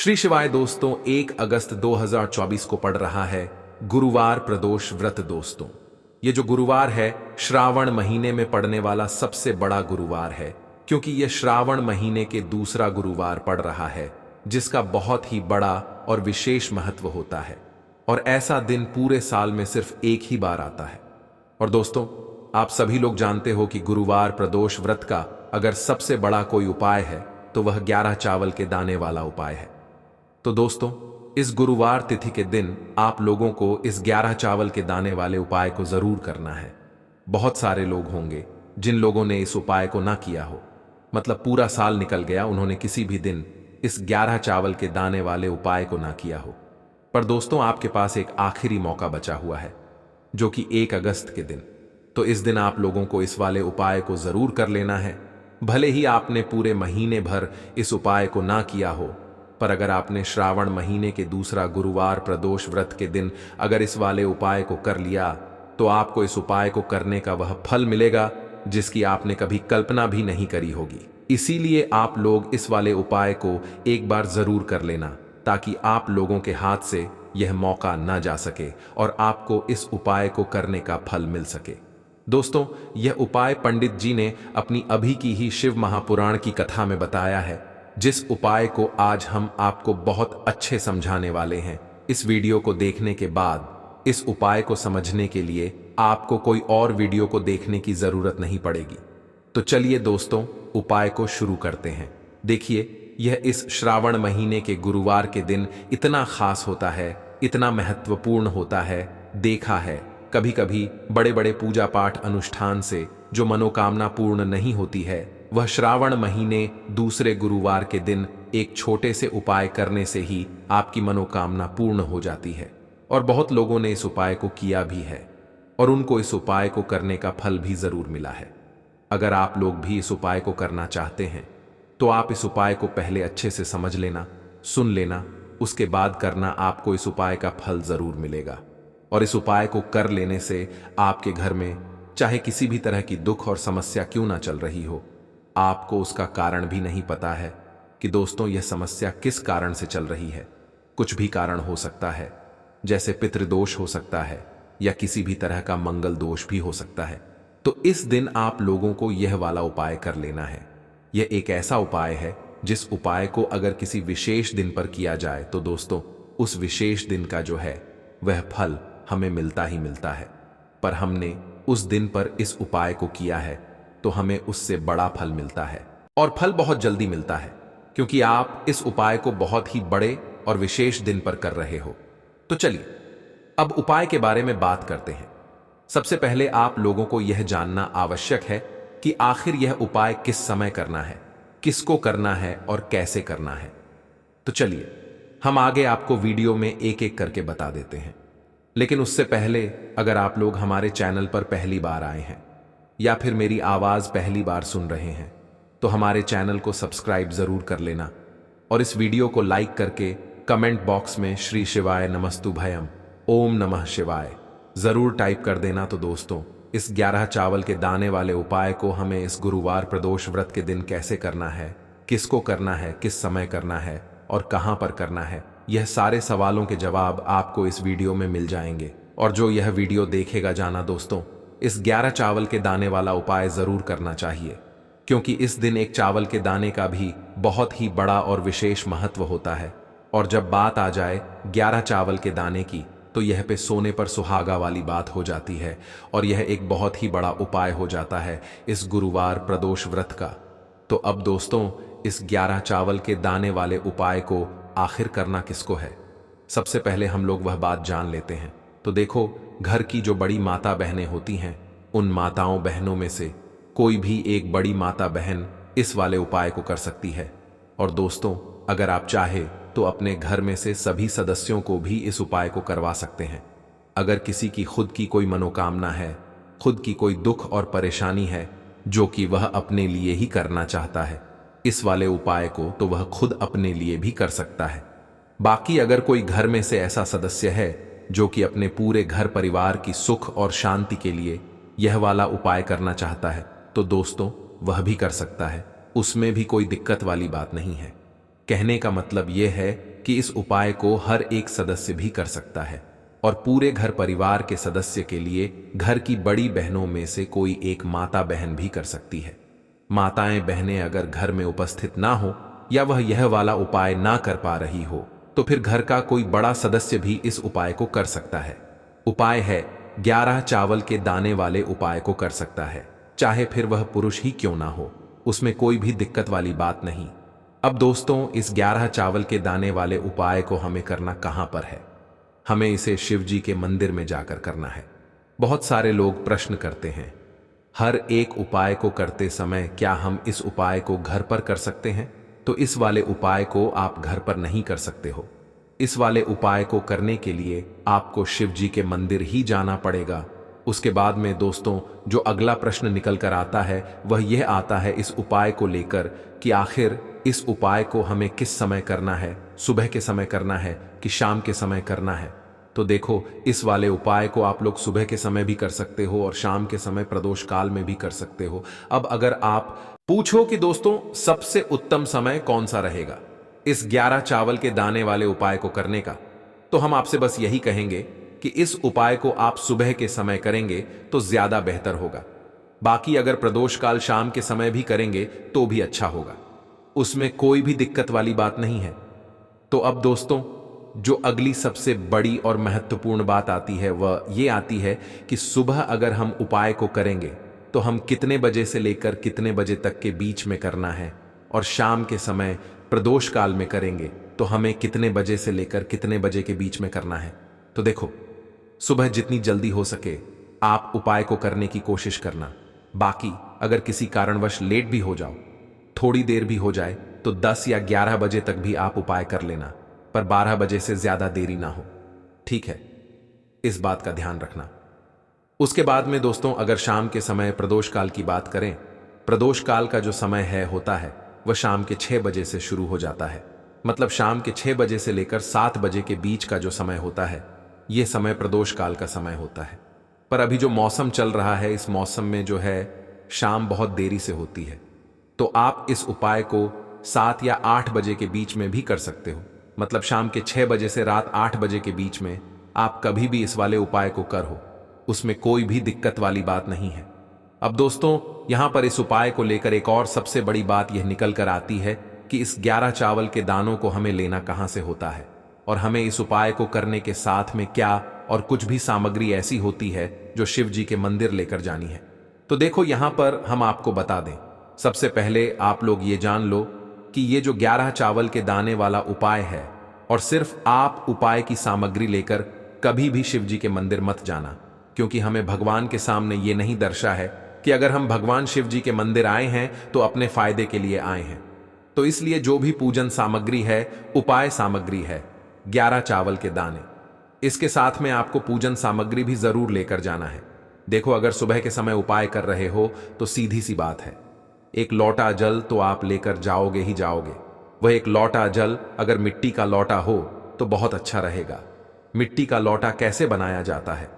श्री शिवाय दोस्तों, 1 अगस्त 2024 को पड़ रहा है गुरुवार प्रदोष व्रत। दोस्तों, ये जो गुरुवार है श्रावण महीने में पड़ने वाला सबसे बड़ा गुरुवार है, क्योंकि यह श्रावण महीने के दूसरा गुरुवार पड़ रहा है, जिसका बहुत ही बड़ा और विशेष महत्व होता है। और ऐसा दिन पूरे साल में सिर्फ एक ही बार आता है। और दोस्तों, आप सभी लोग जानते हो कि गुरुवार प्रदोष व्रत का अगर सबसे बड़ा कोई उपाय है तो वह 11 चावल के दाने वाला उपाय है। तो दोस्तों, इस गुरुवार तिथि के दिन आप लोगों को इस 11 चावल के दाने वाले उपाय को जरूर करना है। बहुत सारे लोग होंगे जिन लोगों ने इस उपाय को ना किया हो, मतलब पूरा साल निकल गया, उन्होंने किसी भी दिन इस 11 चावल के दाने वाले उपाय को ना किया हो। पर दोस्तों, आपके पास एक आखिरी मौका बचा हुआ है, जो कि 1 अगस्त के दिन। तो इस दिन आप लोगों को इस वाले उपाय को जरूर कर लेना है। भले ही आपने पूरे महीने भर इस उपाय को ना किया हो, पर अगर आपने श्रावण महीने के दूसरा गुरुवार प्रदोष व्रत के दिन अगर इस वाले उपाय को कर लिया, तो आपको इस उपाय को करने का वह फल मिलेगा जिसकी आपने कभी कल्पना भी नहीं करी होगी। इसीलिए आप लोग इस वाले उपाय को एक बार जरूर कर लेना, ताकि आप लोगों के हाथ से यह मौका ना जा सके और आपको इस उपाय को करने का फल मिल सके। दोस्तों, यह उपाय पंडित जी ने अपनी अभी की ही शिव महापुराण की कथा में बताया है, जिस उपाय को आज हम आपको बहुत अच्छे समझाने वाले हैं। इस वीडियो को देखने के बाद इस उपाय को समझने के लिए आपको कोई और वीडियो को देखने की जरूरत नहीं पड़ेगी। तो चलिए दोस्तों, उपाय को शुरू करते हैं। देखिए, यह इस श्रावण महीने के गुरुवार के दिन इतना खास होता है, इतना महत्वपूर्ण होता है। देखा है कभी कभी बड़े बड़े पूजा पाठ अनुष्ठान से जो मनोकामना पूर्ण नहीं होती है, वह श्रावण महीने दूसरे गुरुवार के दिन एक छोटे से उपाय करने से ही आपकी मनोकामना पूर्ण हो जाती है। और बहुत लोगों ने इस उपाय को किया भी है और उनको इस उपाय को करने का फल भी जरूर मिला है। अगर आप लोग भी इस उपाय को करना चाहते हैं तो आप इस उपाय को पहले अच्छे से समझ लेना, सुन लेना, उसके बाद करना। आपको इस उपाय का फल जरूर मिलेगा। और इस उपाय को कर लेने से आपके घर में चाहे किसी भी तरह की दुख और समस्या क्यों ना चल रही हो, आपको उसका कारण भी नहीं पता है कि दोस्तों यह समस्या किस कारण से चल रही है। कुछ भी कारण हो सकता है, जैसे पितृदोष हो सकता है या किसी भी तरह का मंगल दोष भी हो सकता है। तो इस दिन आप लोगों को यह वाला उपाय कर लेना है। यह एक ऐसा उपाय है जिस उपाय को अगर किसी विशेष दिन पर किया जाए तो दोस्तों उस विशेष दिन का जो है वह फल हमें मिलता ही मिलता है। पर हमने उस दिन पर इस उपाय को किया है तो हमें उससे बड़ा फल मिलता है, और फल बहुत जल्दी मिलता है, क्योंकि आप इस उपाय को बहुत ही बड़े और विशेष दिन पर कर रहे हो। तो चलिए अब उपाय के बारे में बात करते हैं। सबसे पहले आप लोगों को यह जानना आवश्यक है कि आखिर यह उपाय किस समय करना है, किसको करना है और कैसे करना है। तो चलिए हम आगे आपको वीडियो में एक एक करके बता देते हैं। लेकिन उससे पहले अगर आप लोग हमारे चैनल पर पहली बार आए हैं या फिर मेरी आवाज पहली बार सुन रहे हैं, तो हमारे चैनल को सब्सक्राइब जरूर कर लेना और इस वीडियो को लाइक करके कमेंट बॉक्स में श्री शिवाय नमस्तु भयम ओम नमः शिवाय जरूर टाइप कर देना। तो दोस्तों, इस 11 चावल के दाने वाले उपाय को हमें इस गुरुवार प्रदोष व्रत के दिन कैसे करना है, किसको करना है, किस समय करना है और कहां पर करना है, यह सारे सवालों के जवाब आपको इस वीडियो में मिल जाएंगे। और जो यह वीडियो देखेगा जाना दोस्तों, इस 11 चावल के दाने वाला उपाय जरूर करना चाहिए, क्योंकि इस दिन एक चावल के दाने का भी बहुत ही बड़ा और विशेष महत्व होता है। और जब बात आ जाए 11 चावल के दाने की, तो यह पे सोने पर सुहागा वाली बात हो जाती है और यह एक बहुत ही बड़ा उपाय हो जाता है इस गुरुवार प्रदोष व्रत का। तो अब दोस्तों, इस 11 चावल के दाने वाले उपाय को आखिर करना किसको है, सबसे पहले हम लोग वह बात जान लेते हैं। तो देखो, घर की जो बड़ी माता बहनें होती हैं, उन माताओं बहनों में से कोई भी एक बड़ी माता बहन इस वाले उपाय को कर सकती है। और दोस्तों, अगर आप चाहे तो अपने घर में से सभी सदस्यों को भी इस उपाय को करवा सकते हैं। अगर किसी की खुद की कोई मनोकामना है, खुद की कोई दुख और परेशानी है जो कि वह अपने लिए ही करना चाहता है इस वाले उपाय को, तो वह खुद अपने लिए भी कर सकता है। बाकी अगर कोई घर में से ऐसा सदस्य है जो कि अपने पूरे घर परिवार की सुख और शांति के लिए यह वाला उपाय करना चाहता है, तो दोस्तों वह भी कर सकता है। उसमें भी कोई दिक्कत वाली बात नहीं है। कहने का मतलब यह है कि इस उपाय को हर एक सदस्य भी कर सकता है और पूरे घर परिवार के सदस्य के लिए घर की बड़ी बहनों में से कोई एक माता बहन भी कर सकती है। माताएं बहनें अगर घर में उपस्थित ना हो या वह यह वाला उपाय ना कर पा रही हो तो फिर घर का कोई बड़ा सदस्य भी इस उपाय को कर सकता है। उपाय है 11 चावल के दाने वाले उपाय को कर सकता है, चाहे फिर वह पुरुष ही क्यों ना हो, उसमें कोई भी दिक्कत वाली बात नहीं। अब दोस्तों, इस 11 चावल के दाने वाले उपाय को हमें करना कहां पर है? हमें इसे शिव जी के मंदिर में जाकर करना है। बहुत सारे लोग प्रश्न करते हैं, हर एक उपाय को करते समय क्या हम इस उपाय को घर पर कर सकते हैं? तो इस वाले उपाय को आप घर पर नहीं कर सकते हो। इस वाले उपाय को करने के लिए आपको शिव जी के मंदिर ही जाना पड़ेगा। उसके बाद में दोस्तों, जो अगला प्रश्न निकल कर आता है वह यह आता है इस उपाय को लेकर कि आखिर इस उपाय को हमें किस समय करना है, सुबह के समय करना है कि शाम के समय करना है? तो देखो, इस वाले उपाय को आप लोग सुबह के समय भी कर सकते हो और शाम के समय प्रदोष काल में भी कर सकते हो। अब अगर आप पूछो कि दोस्तों सबसे उत्तम समय कौन सा रहेगा इस 11 चावल के दाने वाले उपाय को करने का, तो हम आपसे बस यही कहेंगे कि इस उपाय को आप सुबह के समय करेंगे तो ज्यादा बेहतर होगा। बाकी अगर प्रदोष काल शाम के समय भी करेंगे तो भी अच्छा होगा, उसमें कोई भी दिक्कत वाली बात नहीं है। तो अब दोस्तों, जो अगली सबसे बड़ी और महत्वपूर्ण बात आती है वह ये आती है कि सुबह अगर हम उपाय को करेंगे तो हम कितने बजे से लेकर कितने बजे तक के बीच में करना है, और शाम के समय प्रदोष काल में करेंगे तो हमें कितने बजे से लेकर कितने बजे के बीच में करना है। तो देखो, सुबह जितनी जल्दी हो सके आप उपाय को करने की कोशिश करना। बाकी अगर किसी कारणवश लेट भी हो जाओ, थोड़ी देर भी हो जाए, तो 10 या 11 बजे तक भी आप उपाय कर लेना, पर 12 बजे से ज्यादा देरी ना हो, ठीक है? इस बात का ध्यान रखना। उसके बाद में दोस्तों, अगर शाम के समय प्रदोष काल की बात करें, प्रदोष काल का जो समय होता है वह शाम के 6 बजे से शुरू हो जाता है। मतलब शाम के 6 बजे से लेकर 7 बजे के बीच का जो समय होता है यह समय प्रदोष काल का समय होता है। पर अभी जो मौसम चल रहा है, इस मौसम में जो है शाम बहुत देरी से होती है, तो आप इस उपाय को 7 या 8 बजे के बीच में भी कर सकते हो। मतलब शाम के 6 बजे से रात 8 बजे के बीच में आप कभी भी इस वाले उपाय को करो, उसमें कोई भी दिक्कत वाली बात नहीं है। अब दोस्तों, यहां पर इस उपाय को लेकर एक और सबसे बड़ी बात यह निकल कर आती है कि इस 11 चावल के दानों को हमें लेना कहां से होता है, और हमें इस उपाय को करने के साथ में क्या और कुछ भी सामग्री ऐसी होती है जो शिव जी के मंदिर लेकर जानी है। तो देखो, यहां पर हम आपको बता दें, सबसे पहले आप लोग ये जान लो कि ये जो 11 चावल के दाने वाला उपाय है, और सिर्फ आप उपाय की सामग्री लेकर कभी भी शिव जी के मंदिर मत जाना, क्योंकि हमें भगवान के सामने ये नहीं दर्शा है कि अगर हम भगवान शिव जी के मंदिर आए हैं तो अपने फायदे के लिए आए हैं। तो इसलिए जो भी पूजन सामग्री है, उपाय सामग्री है 11 चावल के दाने, इसके साथ में आपको पूजन सामग्री भी जरूर लेकर जाना है। देखो, अगर सुबह के समय उपाय कर रहे हो तो सीधी सी बात है, एक लोटा जल तो आप लेकर जाओगे ही जाओगे। वह एक लोटा जल अगर मिट्टी का लोटा हो तो बहुत अच्छा रहेगा। मिट्टी का लोटा कैसे बनाया जाता है,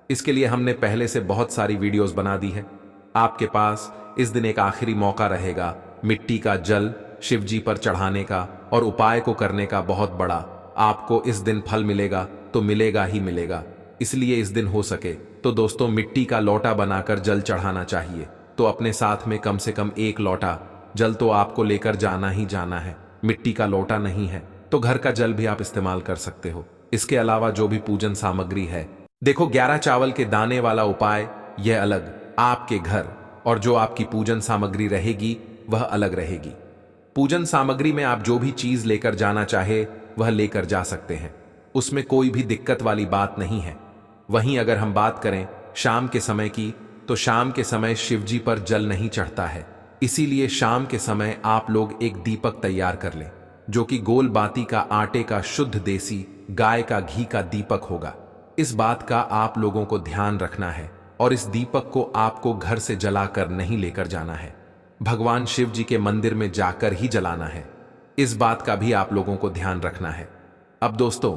इसके लिए हमने पहले से बहुत सारी वीडियोस बना दी है। आपके पास इस दिन एक आखिरी मौका रहेगा मिट्टी का जल शिव जी पर चढ़ाने का और उपाय को करने का बहुत बड़ा। आपको इस दिन फल मिलेगा तो मिलेगा ही मिलेगा, इसलिए इस दिन हो सके तो दोस्तों मिट्टी का लोटा बनाकर जल चढ़ाना चाहिए। तो अपने साथ में कम से कम 1 लोटा जल तो आपको लेकर जाना ही जाना है। मिट्टी का लोटा नहीं है तो घर का जल भी आप इस्तेमाल कर सकते हो। इसके अलावा जो भी पूजन सामग्री है, देखो 11 चावल के दाने वाला उपाय यह अलग आपके घर, और जो आपकी पूजन सामग्री रहेगी वह अलग रहेगी। पूजन सामग्री में आप जो भी चीज लेकर जाना चाहे वह लेकर जा सकते हैं, उसमें कोई भी दिक्कत वाली बात नहीं है। वहीं अगर हम बात करें शाम के समय की, तो शाम के समय शिव जी पर जल नहीं चढ़ता है, इसीलिए शाम के समय आप लोग एक दीपक तैयार कर लें, जो कि गोल बाती का आटे का शुद्ध देसी गाय का घी का दीपक होगा। इस बात का आप लोगों को ध्यान रखना है, और इस दीपक को आपको घर से जलाकर नहीं लेकर जाना है, भगवान शिव जी के मंदिर में जाकर ही जलाना है। इस बात का भी आप लोगों को ध्यान रखना है। अब दोस्तों,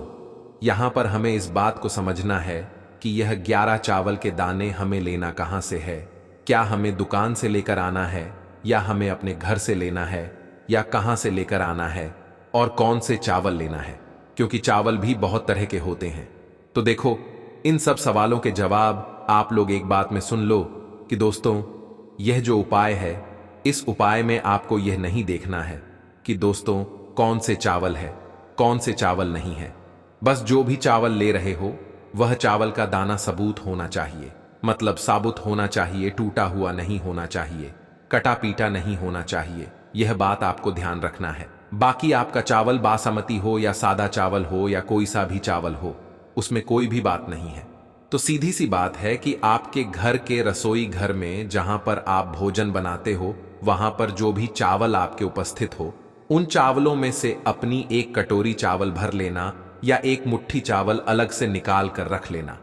यहां पर हमें इस बात को समझना है कि यह 11 चावल के दाने हमें लेना कहां से है। क्या हमें दुकान से लेकर आना है, या हमें अपने घर से लेना है, या कहां से लेकर आना है, और कौन से चावल लेना है, क्योंकि चावल भी बहुत तरह के होते हैं। तो देखो, इन सब सवालों के जवाब आप लोग एक बात में सुन लो कि दोस्तों, यह जो उपाय है, इस उपाय में आपको यह नहीं देखना है कि दोस्तों कौन से चावल है, कौन से चावल नहीं है। बस जो भी चावल ले रहे हो, वह चावल का दाना सबूत होना चाहिए, मतलब साबुत होना चाहिए, टूटा हुआ नहीं होना चाहिए, कटा पीटा नहीं होना चाहिए। यह बात आपको ध्यान रखना है। बाकी आपका चावल बासमती हो या सादा चावल हो या कोई सा भी चावल हो, उसमें कोई भी बात नहीं है। तो सीधी सी बात है कि आपके घर के रसोई घर में जहां पर आप भोजन बनाते हो, वहां पर जो भी चावल आपके उपस्थित हो, उन चावलों में से अपनी एक कटोरी चावल भर लेना या एक मुट्ठी चावल अलग से निकाल कर रख लेना।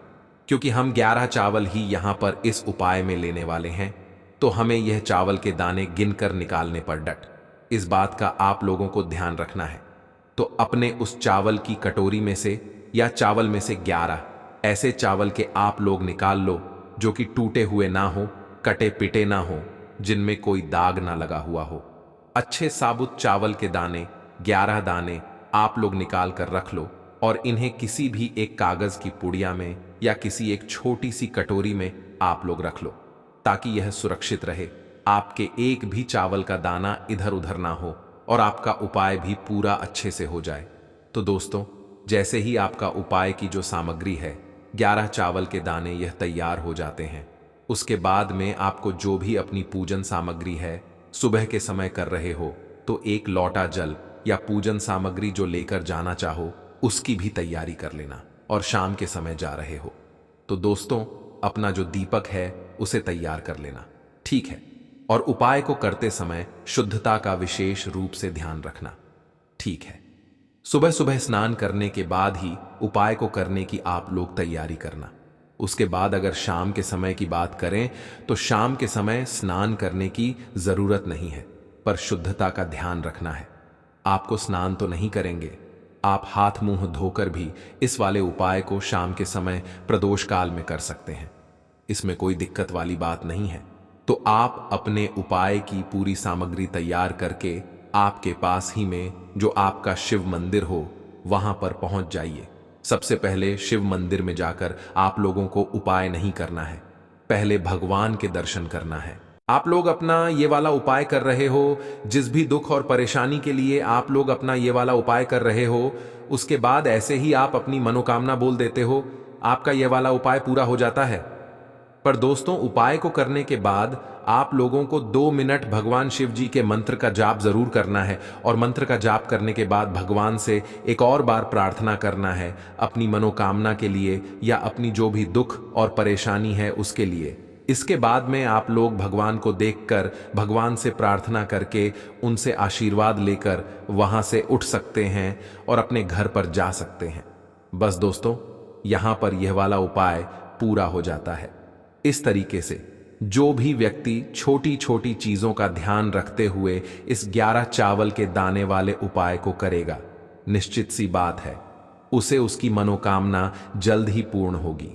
क्योंकि हम 11 चावल ही यहां पर इस उपाय में लेने वाले हैं, तो हमें यह चावल के दाने गिनकर निकालने पर डट। इस बात का आप लोगों को ध्यान रखना है। तो अपने उस चावल की कटोरी में से या चावल में से 11 ऐसे चावल के आप लोग निकाल लो जो कि टूटे हुए ना हो, कटे पिटे ना हो, जिनमें कोई दाग ना लगा हुआ हो। अच्छे साबुत चावल के दाने 11 दाने आप लोग निकाल कर रख लो और इन्हें किसी भी एक कागज की पुड़िया में या किसी एक छोटी सी कटोरी में आप लोग रख लो, ताकि यह सुरक्षित रहे, आपके एक भी चावल का दाना इधर उधर ना हो और आपका उपाय भी पूरा अच्छे से हो जाए। तो दोस्तों, जैसे ही आपका उपाय की जो सामग्री है, 11 चावल के दाने, यह तैयार हो जाते हैं, उसके बाद में आपको जो भी अपनी पूजन सामग्री है, सुबह के समय कर रहे हो तो एक लोटा जल या पूजन सामग्री जो लेकर जाना चाहो उसकी भी तैयारी कर लेना। और शाम के समय जा रहे हो तो दोस्तों, अपना जो दीपक है उसे तैयार कर लेना, ठीक है। और उपाय को करते समय शुद्धता का विशेष रूप से ध्यान रखना, ठीक है। सुबह सुबह स्नान करने के बाद ही उपाय को करने की आप लोग तैयारी करना। उसके बाद अगर शाम के समय की बात करें तो शाम के समय स्नान करने की जरूरत नहीं है, पर शुद्धता का ध्यान रखना है। आपको स्नान तो नहीं करेंगे, आप हाथ मुंह धोकर भी इस वाले उपाय को शाम के समय प्रदोष काल में कर सकते हैं, इसमें कोई दिक्कत वाली बात नहीं है। तो आप अपने उपाय की पूरी सामग्री तैयार करके आपके पास ही में जो आपका शिव मंदिर हो वहां पर पहुंच जाइए। सबसे पहले शिव मंदिर में जाकर आप लोगों को उपाय नहीं करना है, पहले भगवान के दर्शन करना है। आप लोग अपना ये वाला उपाय कर रहे हो, जिस भी दुख और परेशानी के लिए आप लोग अपना ये वाला उपाय कर रहे हो, उसके बाद ऐसे ही आप अपनी मनोकामना बोल देते हो, आपका ये वाला उपाय पूरा हो जाता है। पर दोस्तों, उपाय को करने के बाद आप लोगों को 2 मिनट भगवान शिव जी के मंत्र का जाप जरूर करना है और मंत्र का जाप करने के बाद भगवान से एक और बार प्रार्थना करना है अपनी मनोकामना के लिए या अपनी जो भी दुख और परेशानी है उसके लिए। इसके बाद में आप लोग भगवान को देखकर भगवान से प्रार्थना करके उनसे आशीर्वाद लेकर वहां से उठ सकते हैं और अपने घर पर जा सकते हैं। बस दोस्तों, यहां पर यह वाला उपाय पूरा हो जाता है। इस तरीके से जो भी व्यक्ति छोटी छोटी चीजों का ध्यान रखते हुए इस 11 चावल के दाने वाले उपाय को करेगा, निश्चित सी बात है उसे उसकी मनोकामना जल्द ही पूर्ण होगी।